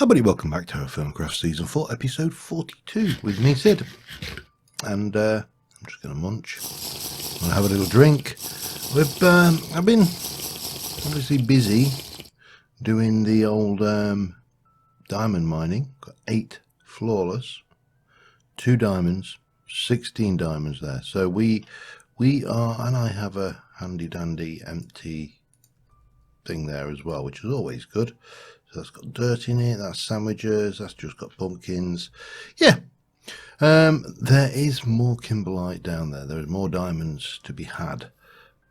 Hi buddy, welcome back to TerraFirmaCraft Season 4, Episode 42 with me, Sid. And I'm just going to munch. I'm going to have a little drink. I've been obviously busy doing the old diamond mining. Got 8 flawless, 2 diamonds, 16 diamonds there. So we are, and I have a handy dandy empty thing there as well, which is always good. So that's got dirt in it, that's sandwiches, that's just got pumpkins. Yeah, there is more kimberlite down there. There is more diamonds to be had.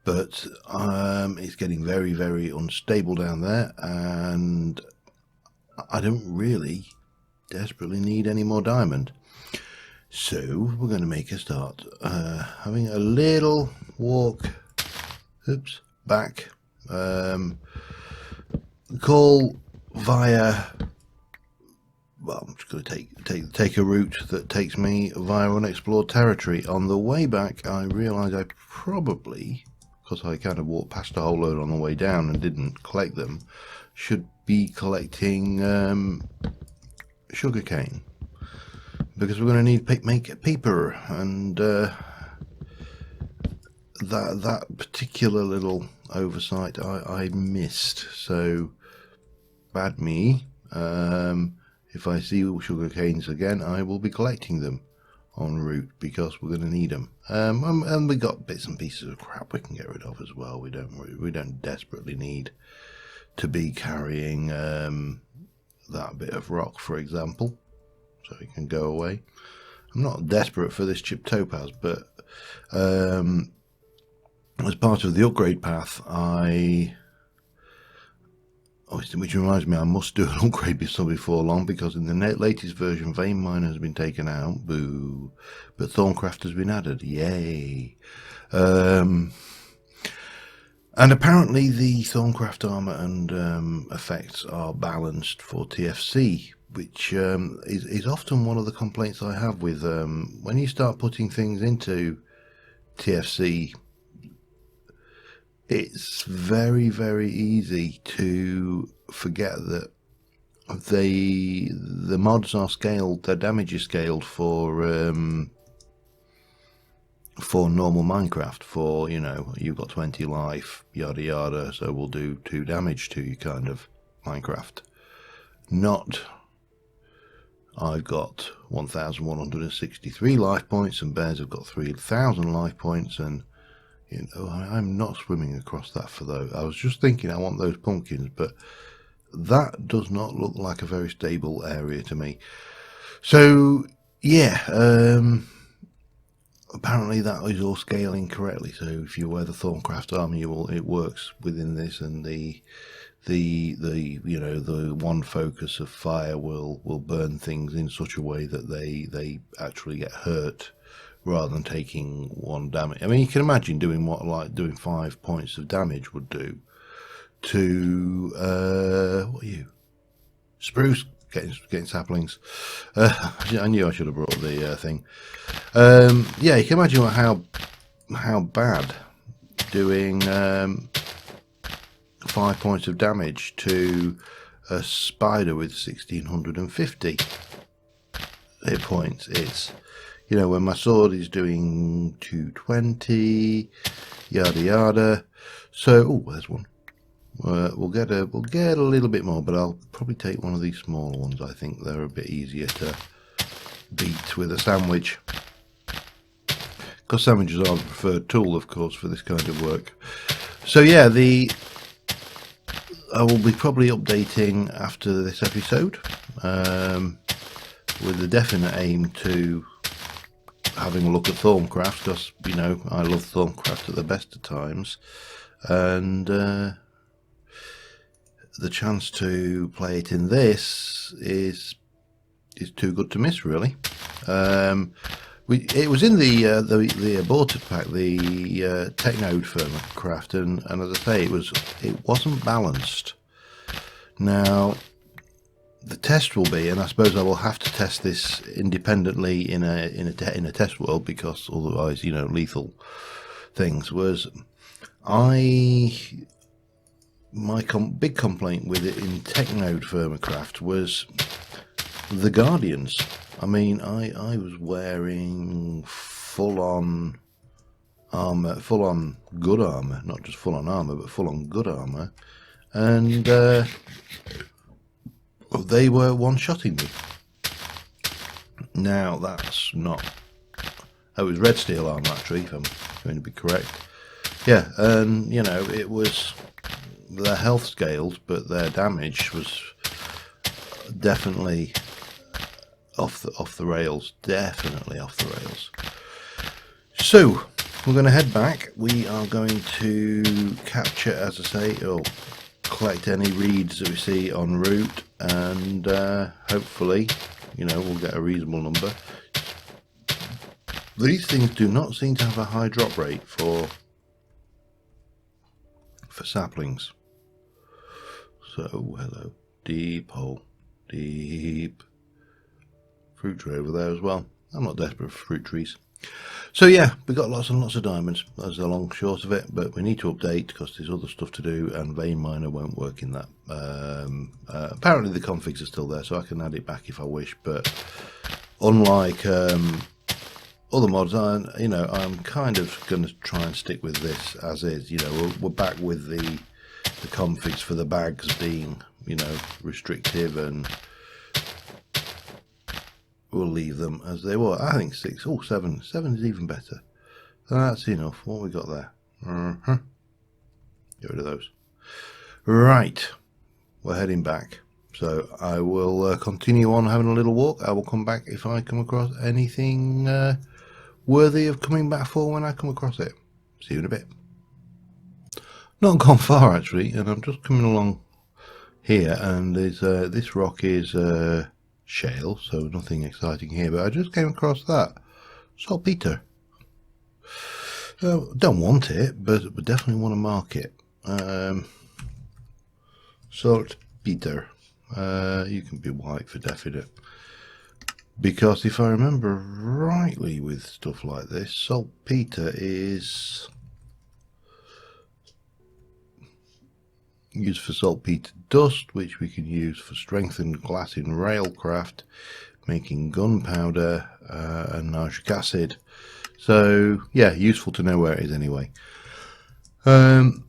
But it's getting very, very unstable down there. And I don't really desperately need any more diamond. So we're going to make a start. Having a little walk back. Call via, well, I'm just going to take a route that takes me via unexplored territory. On the way back, I realised I probably, because I kind of walked past a whole load on the way down and didn't collect them, should be collecting sugarcane, because we're going to need to make paper, and that particular little oversight I missed. So bad me. If I see sugar canes again, I will be collecting them en route, because we're going to need them. And we got bits and pieces of crap we can get rid of as well. We don't desperately need to be carrying that bit of rock, for example, so it can go away. I'm not desperate for this chipped topaz, but as part of the upgrade path, which reminds me, I must do an upgrade before long, because in the latest version, Vein Miner has been taken out, boo, but Thorncraft has been added, yay. And apparently the Thorncraft armor and effects are balanced for TFC, which is often one of the complaints I have with when you start putting things into TFC. It's very, very easy to forget that the mods are scaled, their damage is scaled for normal Minecraft, for, you know, you've got 20 life, yada yada, so we'll do 2 damage to you kind of Minecraft. Not, I've got 1,163 life points and bears have got 3,000 life points, and you know, I'm not swimming across that for those. I was just thinking I want those pumpkins, but that does not look like a very stable area to me. So yeah, apparently that is all scaling correctly. So if you wear the Thorncraft armor, it works within this, and the you know, the one focus of fire will burn things in such a way that they actually get hurt, rather than taking 1 damage. I mean, you can imagine doing what, like doing 5 points of damage would do to what are you? Spruce, getting saplings. I knew I should have brought the thing. Yeah, you can imagine how bad doing 5 points of damage to a spider with 1,650 hit points. It's, you know, when my sword is doing 220, yada yada. So, oh, there's one. We'll get a little bit more, but I'll probably take one of these smaller ones. I think they're a bit easier to beat with a sandwich, because sandwiches are the preferred tool, of course, for this kind of work. So yeah, I will be probably updating after this episode, with the definite aim to having a look at Thorncraft, because, you know, I love Thorncraft at the best of times, and the chance to play it in this is too good to miss, really. It was in the aborted pack, the TerraFirmaCraft, and as I say, it wasn't balanced. Now the test will be, and I suppose I will have to test this independently in a test world, because otherwise, you know, lethal things. Was I my big complaint with it in TerraFirmaCraft was the Guardians. I mean, I was wearing full-on armor, full-on good armor, not just full-on armor, but full-on good armor, and they were one-shotting me. Now that's not. Oh, it was red steel armor actually, if I'm going to be correct. Yeah, and you know, it was their health scaled, but their damage was definitely off the rails. Definitely off the rails. So we're going to head back. We are going to capture, as I say, or collect any reeds that we see en route, and hopefully, you know, we'll get a reasonable number. These things do not seem to have a high drop rate for saplings. So hello, deep hole, deep fruit tree over there as well. I'm not desperate for fruit trees. So yeah, we got lots and lots of diamonds. That's the long short of it, but we need to update because there's other stuff to do, and vein miner won't work in that. Apparently the configs are still there, so I can add it back if I wish, but unlike other mods, you know, I'm kind of going to try and stick with this as is. You know, we're back with the configs for the bags being, you know, restrictive, and we'll leave them as they were. I think 6. Oh, 7. 7 is even better. That's enough. What we got there? Get rid of those. Right, we're heading back. So I will continue on having a little walk. I will come back if I come across anything worthy of coming back for when I come across it. See you in a bit. Not gone far actually, and I'm just coming along here, and there's this rock is shale, so nothing exciting here, but I just came across that saltpeter. Don't want it, but definitely want to mark it. Saltpeter. You can be white for definite, because if I remember rightly with stuff like this, saltpeter is used for saltpeter dust, which we can use for strengthened glass in railcraft, making gunpowder and nitric acid. So yeah, useful to know where it is anyway. Pardon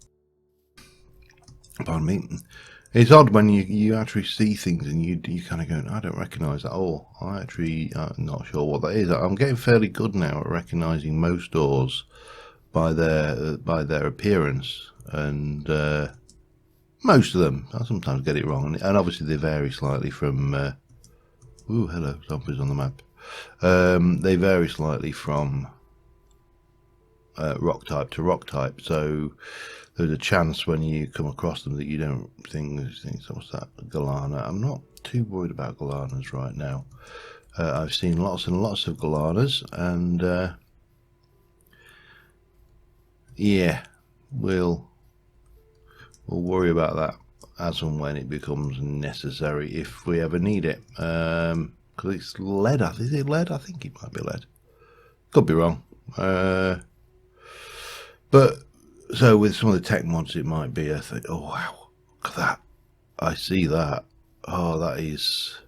me. It's odd when you actually see things and you kind of go, I don't recognise that. Oh, I actually not sure what that is. I'm getting fairly good now at recognising most ores by their appearance, and most of them. I sometimes get it wrong, and obviously they vary slightly from. Ooh, hello, zombies on the map. They vary slightly from rock type to rock type, so there's a chance when you come across them that you don't think, what's that, Galana? I'm not too worried about Galanas right now. I've seen lots and lots of Galanas, and yeah, we'll worry about that as and when it becomes necessary, if we ever need it. Because it's lead. Is it lead? I think it might be lead. Could be wrong. But so with some of the tech mods, it might be. I think, oh wow, look at that! I see that. Oh, that is.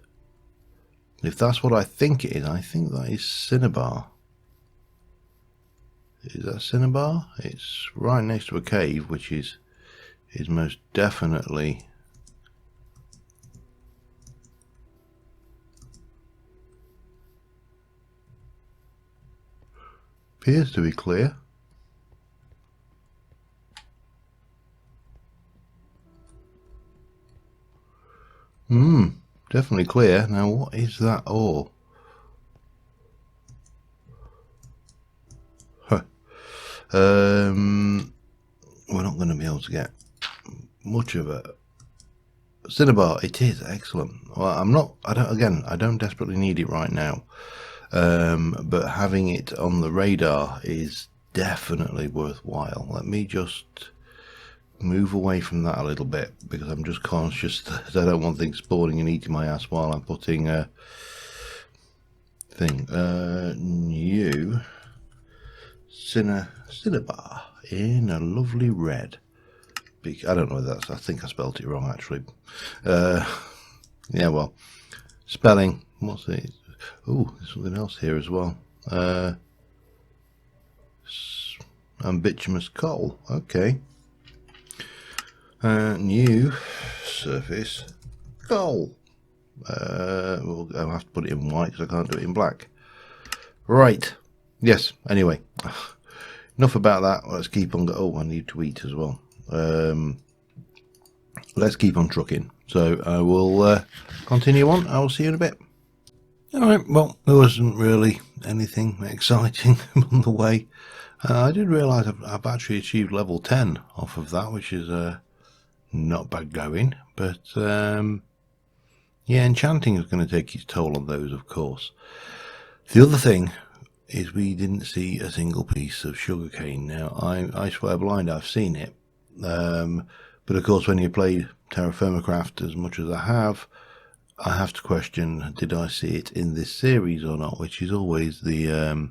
If that's what I think it is, I think that is Cinnabar. Is that Cinnabar? It's right next to a cave, which is most definitely. Appears to be clear. Definitely clear. Now what is that ore? Huh. We're not going to be able to get much of it. Cinnabar, it is excellent. Well, I don't desperately need it right now. But having it on the radar is definitely worthwhile. Let me just move away from that a little bit, because I'm just conscious that I don't want things spawning and eating my ass while I'm putting a thing. New Cinnabar in a lovely red. I don't know whether that's, I think I spelled it wrong actually. Yeah, well, spelling, what's it? Oh, there's something else here as well. And bituminous coal, okay. New surface coal. I'll have to put it in white because I can't do it in black. Right, yes, anyway, enough about that. Let's keep on. Oh, I need to eat as well. Let's keep on trucking. So I will continue on. I will see you in a bit. Alright, well, there wasn't really anything exciting on the way. I did realise I've actually achieved level 10 off of that, which is not bad going. But yeah, enchanting is going to take its toll on those, of course. The other thing is we didn't see a single piece of sugarcane. Now, I swear blind, I've seen it. But of course, when you play TerraFirmaCraft as much as I have to question, did I see it in this series or not? Which is always the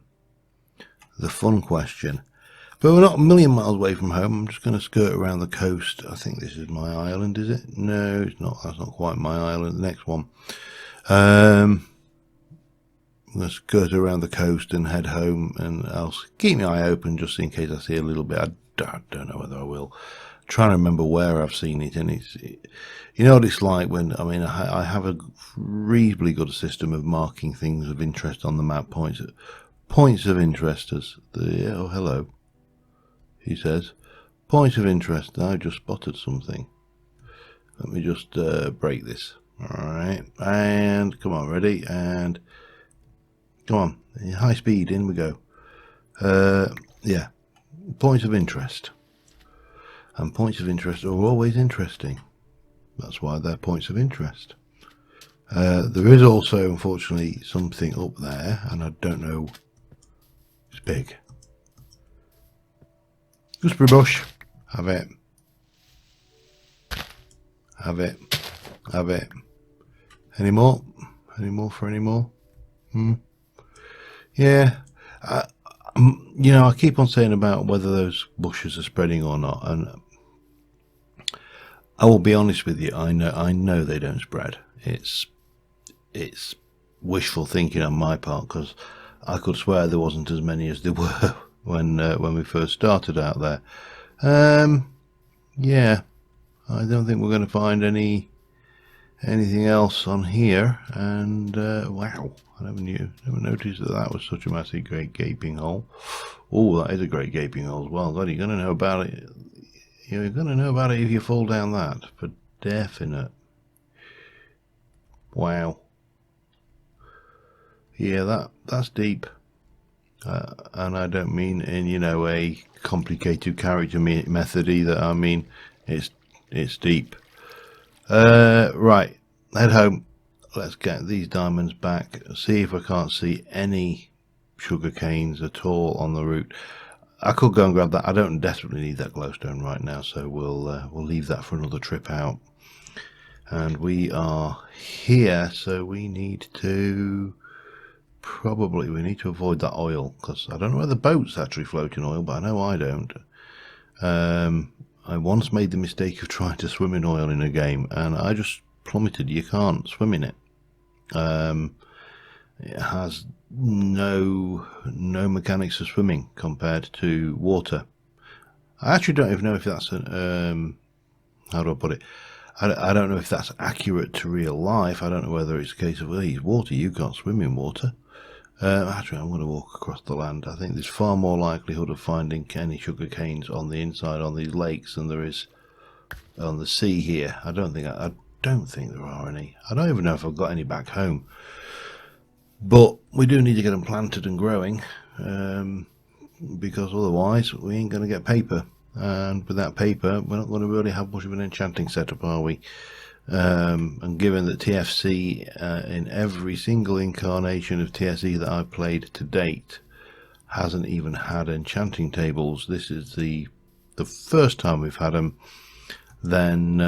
fun question. But we're not a million miles away from home. I'm just going to skirt around the coast. I think this is my island, is it? No, it's not. That's not quite my island. The next one. I'm going to skirt around the coast and head home, and I'll keep my eye open just in case I see a little bit. I don't know whether I will. I'm trying to remember where I've seen it, and you know what it's like when, I mean, I have a reasonably good system of marking things of interest on the map, points of interest as the, oh, hello, he says, points of interest. I just spotted something. Let me just break this. Alright, and come on, ready, and come on, high speed, in we go. Yeah, points of interest. And points of interest are always interesting. That's why they're points of interest. There is also, unfortunately, something up there, and I don't know. It's big. Gooseberry bush. Have it. Have it. Have it. Any more? Any more for any more? Yeah. You know, I keep on saying about whether those bushes are spreading or not, and I will be honest with you. I know they don't spread. It's wishful thinking on my part, because I could swear there wasn't as many as there were when we first started out there. Yeah, I don't think we're going to find anything else on here. And wow, I never noticed that was such a massive, great gaping hole. Oh, that is a great gaping hole as well. God, you're going to know about it. You're going to know about it if you fall down that, for definite. Wow. Yeah, that's deep. And I don't mean in, you know, a complicated character method either. I mean, it's deep. Right, head home. Let's get these diamonds back. See if I can't see any sugar canes at all on the route. I could go and grab that. I don't desperately need that glowstone right now, so we'll leave that for another trip out. And we are here, so we need to avoid that oil, because I don't know whether boats actually float in oil, but I know I don't. I once made the mistake of trying to swim in oil in a game, and I just plummeted. You can't swim in it. It has no mechanics of swimming compared to water. I actually don't even know if that's how do I put it? I don't know if that's accurate to real life. I don't know whether it's a case of, well, it's water, you can't swim in water. Actually, I'm going to walk across the land. I think there's far more likelihood of finding any sugar canes on the inside on these lakes than there is on the sea here. I don't think there are any. I don't even know if I've got any back home. But we do need to get them planted and growing, because otherwise we ain't going to get paper. And without paper, we're not going to really have much of an enchanting setup, are we? And given that TFC, in every single incarnation of TSE that I've played to date, hasn't even had enchanting tables, this is the first time we've had them, then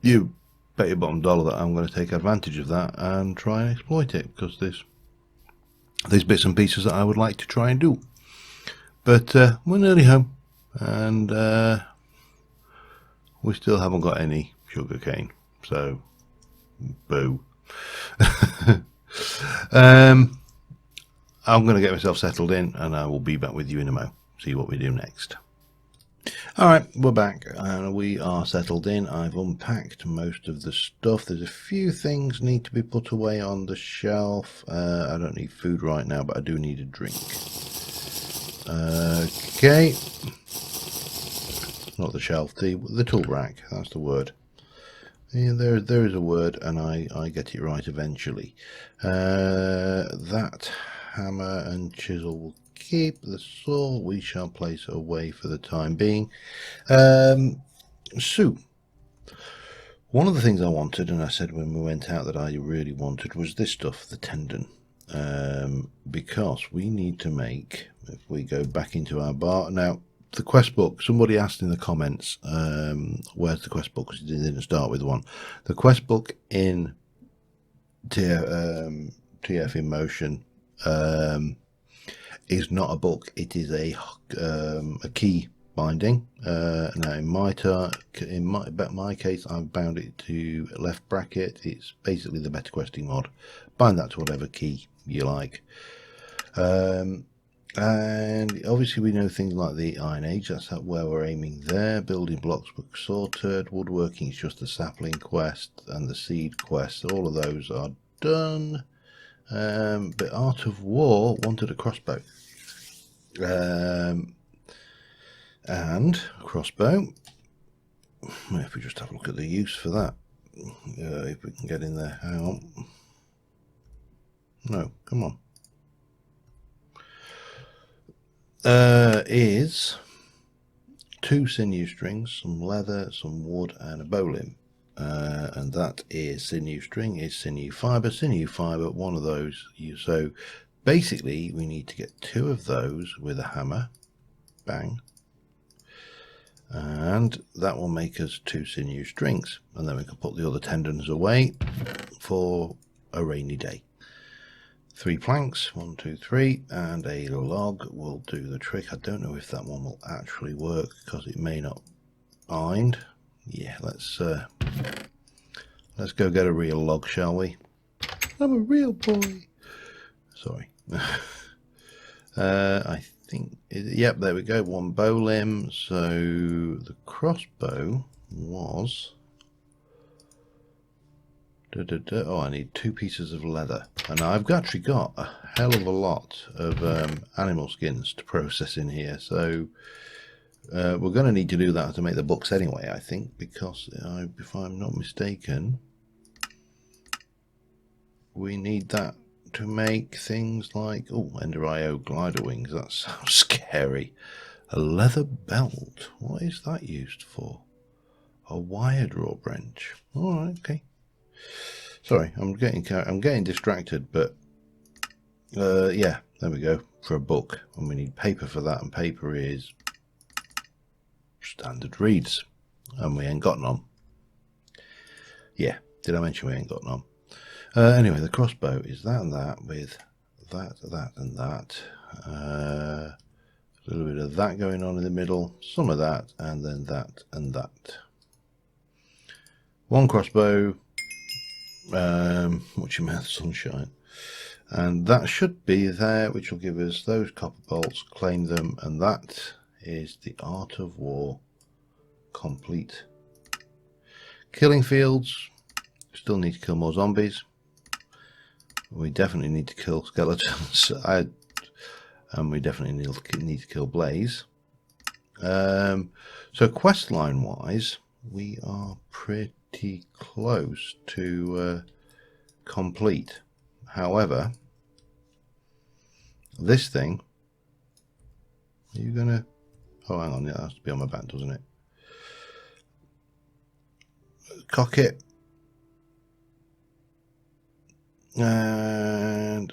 you bet your bottom dollar that I'm going to take advantage of that and try and exploit it, because there's bits and pieces that I would like to try and do. But we're nearly home. and we still haven't got any sugar cane, so boo. I'm going to get myself settled in, and I will be back with you in a mo. See what we do next. Alright, we're back and we are settled in. I've unpacked most of the stuff. There's a few things need to be put away on the shelf. I don't need food right now, but I do need a drink. Okay. Not the shelf, the tool rack, that's the word. Yeah, there is a word, and I get it right eventually. That hammer and chisel will keep. The saw we shall place away for the time being. So one of the things I wanted, and I said when we went out that I really wanted, was this stuff, the tendon, because we need to make, if we go back into our bar now, the quest book, somebody asked in the comments, where's the quest book, because it didn't start with one. The quest book in TF in Motion is not a book, it is a key binding. Now in my case, I've bound it to left bracket. It's basically the better questing mod. Bind that to whatever key you like. And obviously we know things like the Iron Age, that's where we're aiming there. Building blocks were sorted. Woodworking is just the sapling quest and the seed quest. All of those are done. But Art of War wanted a crossbow. And a crossbow. If we just have a look at the use for that. If we can get in there. Hang on. No, come on. Is 2 sinew strings, some leather, some wood, and a bowline. And that is sinew string, is sinew fiber, one of those. So basically we need to get 2 of those with a hammer, bang, and that will make us 2 sinew strings, and then we can put the other tendons away for a rainy day. 3 planks, 1, 2, 3, and a log will do the trick. I don't know if that one will actually work because it may not bind. Yeah, let's go get a real log, shall we? I'm a real boy. Sorry. I think, yep, there we go. 1 bow limb. So the crossbow was. Oh, I need 2 pieces of leather, and I've actually got a hell of a lot of animal skins to process in here, so we're going to need to do that to make the books anyway, I think, because if I'm not mistaken, we need that to make things like, oh, Ender IO glider wings. That sounds scary. A leather belt, what is that used for? A wire draw wrench. All right, okay. Sorry, I'm getting distracted, but yeah, there we go, for a book, and we need paper for that, and paper is standard reeds, and we ain't got none. Yeah, did I mention we ain't got none? Anyway, the crossbow is that and that with that and that. A little bit of that going on in the middle, some of that, and then that and that. 1 crossbow. Watch your mouth, sunshine. And that should be there, which will give us those copper bolts, claim them, and that is the Art of War complete. Killing fields, still need to kill more zombies. We definitely need to kill skeletons, and we definitely need to kill Blaze. So quest line wise, we are pretty close to complete. However, this thing, are you gonna, oh hang on, it has to be on my back, doesn't it? Cock it, and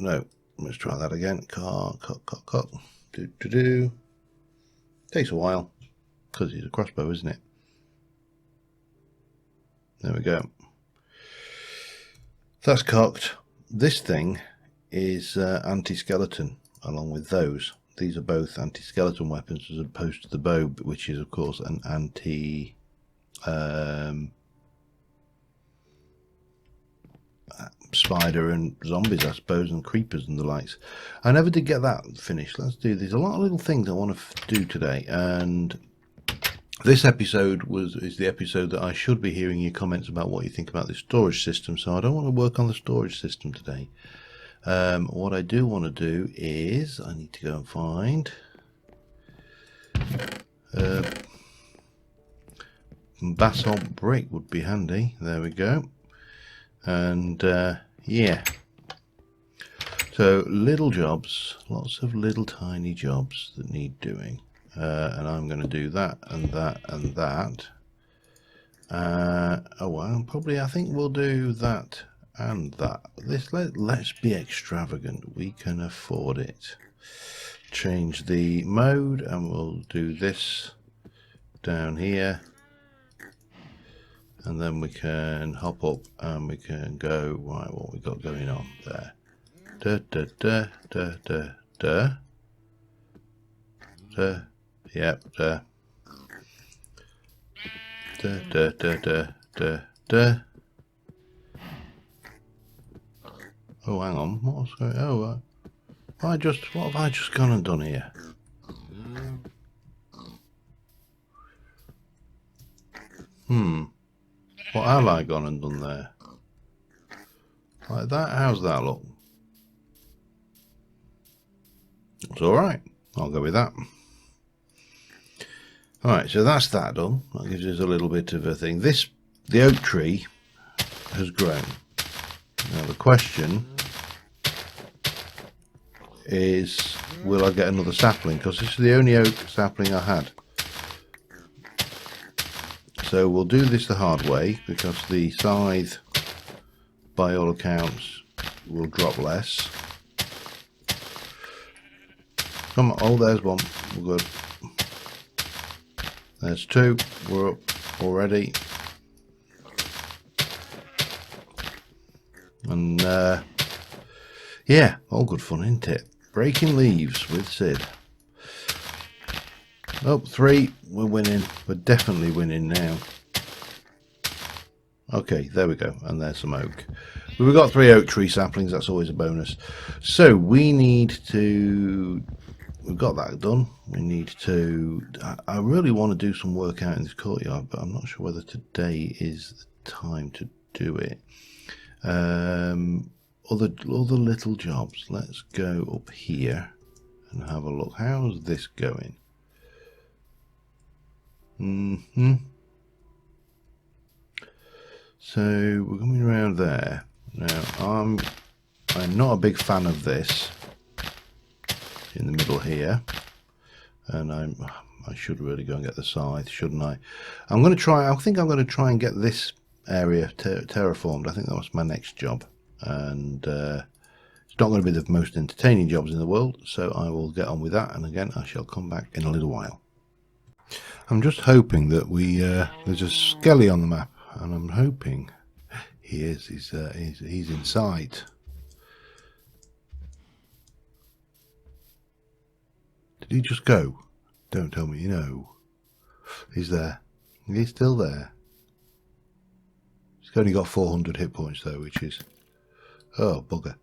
no, let's try that again. Cock. Do. Takes a while because it's a crossbow, isn't it? There we go. That's cocked. This thing is anti-skeleton along with those. these are both anti-skeleton weapons as opposed to the bow, which is of course an anti spider and zombies, I suppose, and creepers and the likes. I never did get that finished. Let's do this. A lot of little things I want to do today, and this episode is the episode that I should be hearing your comments about what you think about the storage system, so I don't want to work on the storage system today. What I do want to do is I need to go and find basalt brick would be handy. There we go. And yeah, so little jobs, lots of little tiny jobs that need doing, and I'm going to do that and that and that. Oh well, probably I think we'll do that and that. Let's be extravagant. We can afford it. Change the mode, and we'll do this down here. And then we can hop up and we can go, right, what we got going on there. Da da da da da da. Da. Yep, da. Da da da da da da. Oh, hang on, what's going on? Oh, what have I just gone and done here? What have I gone and done there? Like that? How's that look? It's alright. I'll go with that. Alright, so that's that done. That gives us a little bit of a thing. The oak tree has grown. Now the question is, will I get another sapling? Because this is the only oak sapling I had. So we'll do this the hard way, because the scythe, by all accounts, will drop less. Come on, oh, there's one. We're good. There's two. We're up already. And, yeah, all good fun, isn't it? Breaking leaves with Sid. Oh, 3, we're winning. We're definitely winning now. Okay, there we go. And there's some oak. We've got 3 oak tree saplings. That's always a bonus. So we need to... We've got that done. We need to... I really want to do some work out in this courtyard, but I'm not sure whether today is the time to do it. Other little jobs. Let's go up here and have a look. How's this going? So we're coming around there. Now I'm not a big fan of this in the middle here, and I should really go and get the scythe, shouldn't I? I'm going to try. I think I'm going to try and get this area terraformed. I think that was my next job, and it's not going to be the most entertaining jobs in the world, so I will get on with that. And again, I shall come back in a little while. I'm just hoping that there's a skelly on the map, and I'm hoping he's in sight. Did he just go? Don't tell me you know. He's there. He's still there. He's only got 400 hit points though, which is... Oh, bugger.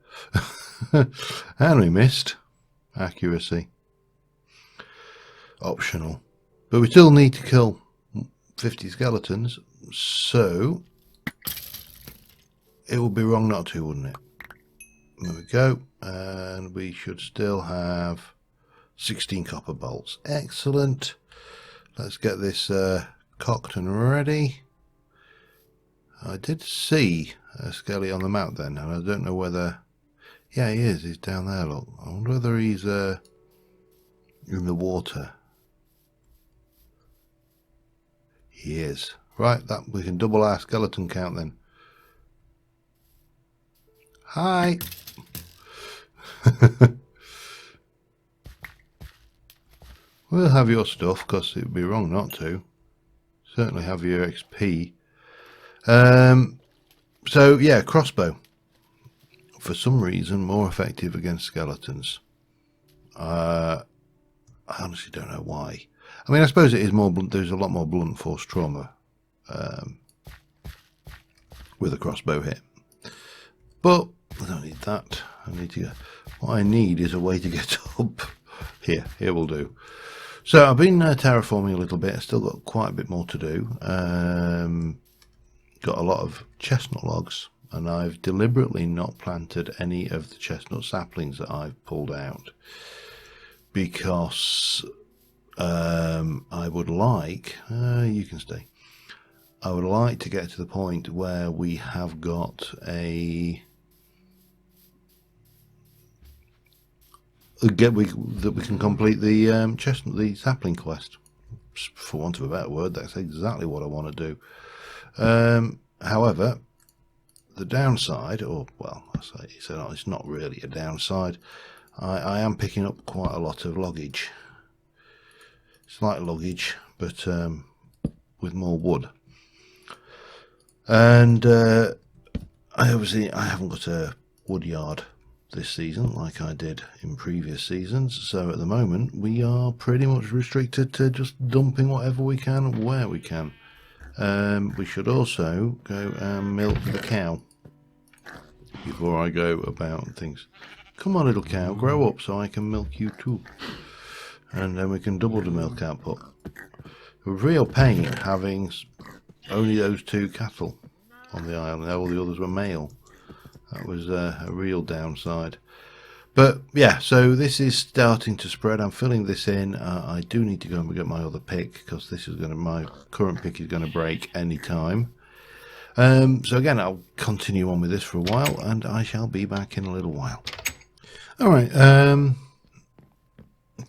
And we missed. Accuracy. Optional. But we still need to kill 50 skeletons, so it would be wrong not to, wouldn't it? There we go. And we should still have 16 copper bolts. Excellent. Let's get this cocked and ready. I did see a skelly on the map then, and I don't know whether... Yeah, he is. He's down there, look. I wonder whether he's in the water. He is. Right, that we can double our skeleton count then. Hi! We'll have your stuff, because it would be wrong not to. Certainly have your XP. So, yeah, crossbow. For some reason, more effective against skeletons. I honestly don't know why. I mean, I suppose it is more. There's a lot more blunt force trauma with a crossbow hit, but I don't need that. I need to. What I need is a way to get up. Here will do. So I've been terraforming a little bit. I've still got quite a bit more to do. Got a lot of chestnut logs, and I've deliberately not planted any of the chestnut saplings that I've pulled out, because I would like, you can stay, I would like to get to the point where we have got that we can complete the the sapling quest. For want of a better word, that's exactly what I want to do. However, the downside, or well, it's not really a downside. I am picking up quite a lot of luggage. Slight luggage, but with more wood. And I haven't got a wood yard this season like I did in previous seasons, so at the moment we are pretty much restricted to just dumping whatever we can where we can. We should also go and milk the cow before I go about things. Come on, little cow, grow up so I can milk you too, and then we can double the milk output. A real pain having only those 2 cattle on the island. All the others were male. That was a real downside. But yeah, so this is starting to spread. I'm filling this in. I do need to go and get my other pick, because this is my current pick is going to break any time. So again, I'll continue on with this for a while, and I shall be back in a little while. All right,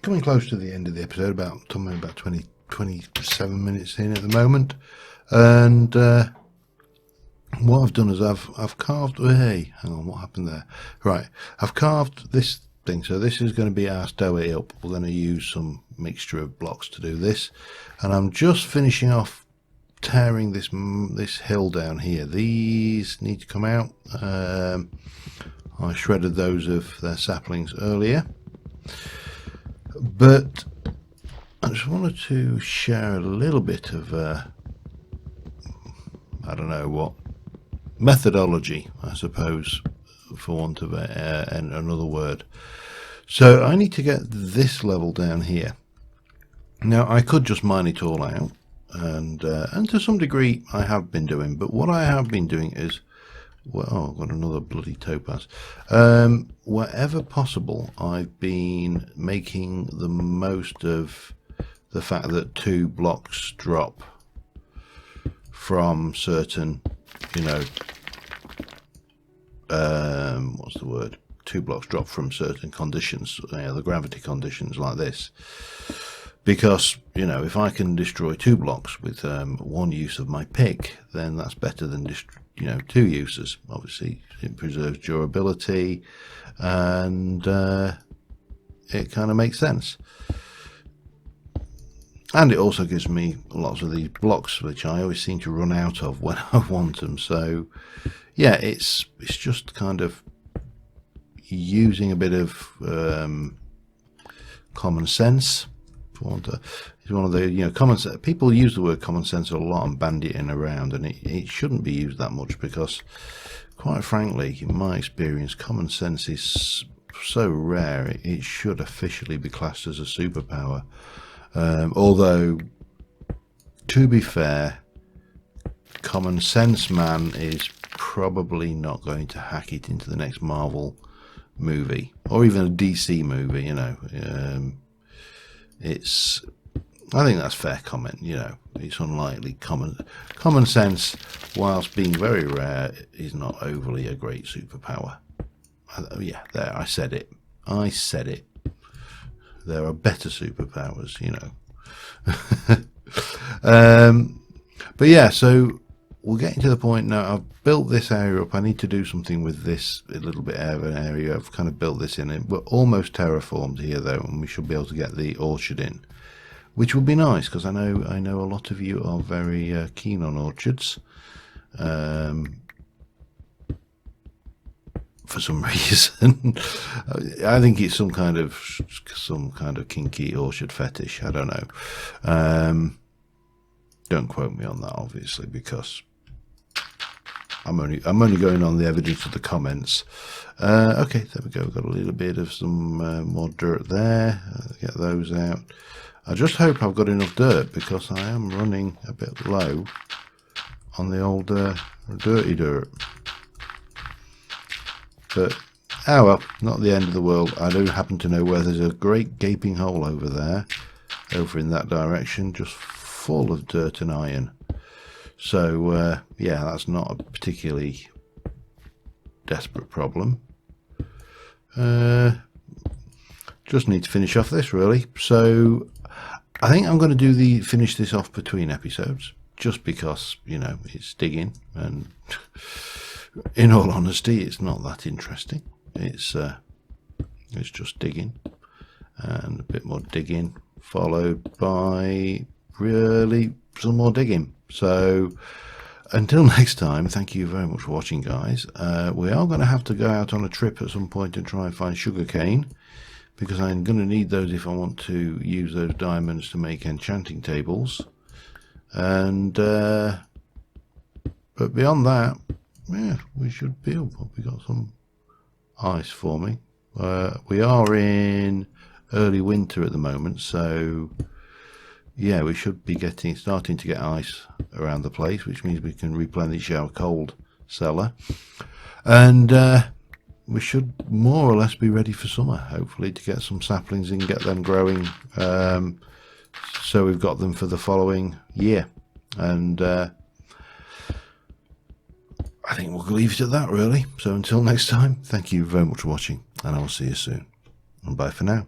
coming close to the end of the episode, about 27 minutes in at the moment, and what I've done is I've carved. Hey, hang on, what happened there? Right, I've carved this thing. So this is going to be our stairway up. We're going to use some mixture of blocks to do this, and I'm just finishing off tearing this hill down here. These need to come out. I shredded those of their saplings earlier, but I just wanted to share a little bit of I don't know what methodology, I suppose, for want of another word. So I need to get this level down here. Now I could just mine it all out, and to some degree I have been doing, but what I have been doing is, well, oh, I've got another bloody topaz. Wherever possible, I've been making the most of the fact that 2 blocks drop from certain, what's the word? 2 blocks drop from certain conditions, the gravity conditions like this. Because, if I can destroy 2 blocks with 1 use of my pick, then that's better than 2 uses. Obviously, it preserves durability, and it kind of makes sense. And it also gives me lots of these blocks, which I always seem to run out of when I want them. So, yeah, it's just kind of using a bit of common sense. It's one of the common sense. People use the word common sense a lot and bandy it around, and it shouldn't be used that much, because, quite frankly, in my experience, common sense is so rare. It should officially be classed as a superpower. Although, to be fair, Common Sense Man is probably not going to hack it into the next Marvel movie, or even a DC movie. I think that's fair comment. It's unlikely. Common sense, whilst being very rare, is not overly a great superpower. Yeah, there, I said it. There are better superpowers, but yeah, so we're getting to the point now. I've built this area up. I need to do something with this a little bit of an area. I've kind of built this in. We're almost terraformed here, though, and we should be able to get the orchard in, which would be nice, because I know a lot of you are very keen on orchards. for some reason. I think it's some kind of kinky orchard fetish. I don't know. Don't quote me on that, obviously, because I'm only going on the evidence of the comments. Okay, there we go. We've got a little bit of some more dirt there. Get those out. I just hope I've got enough dirt, because I am running a bit low on the old dirty dirt. But, oh well, not the end of the world. I do happen to know where there's a great gaping hole over there, over in that direction, just full of dirt and iron. So, yeah, that's not a particularly desperate problem. Just need to finish off this, really. So, I think I'm going to finish this off between episodes, just because, you know, it's digging, and in all honesty, it's not that interesting. It's just digging, and a bit more digging, followed by really some more digging. So until next time, thank you very much for watching, guys. We are going to have to go out on a trip at some point and try and find sugarcane, because I'm going to need those if I want to use those diamonds to make enchanting tables. And but beyond that, yeah, we should be able. We got some ice forming. We are in early winter at the moment, so yeah, we should be starting to get ice around the place, which means we can replenish our cold cellar, and we should more or less be ready for summer, hopefully, to get some saplings and get them growing, so we've got them for the following year. And I think we'll leave it at that, really. So until next time, thank you very much for watching, and I will see you soon. And bye for now.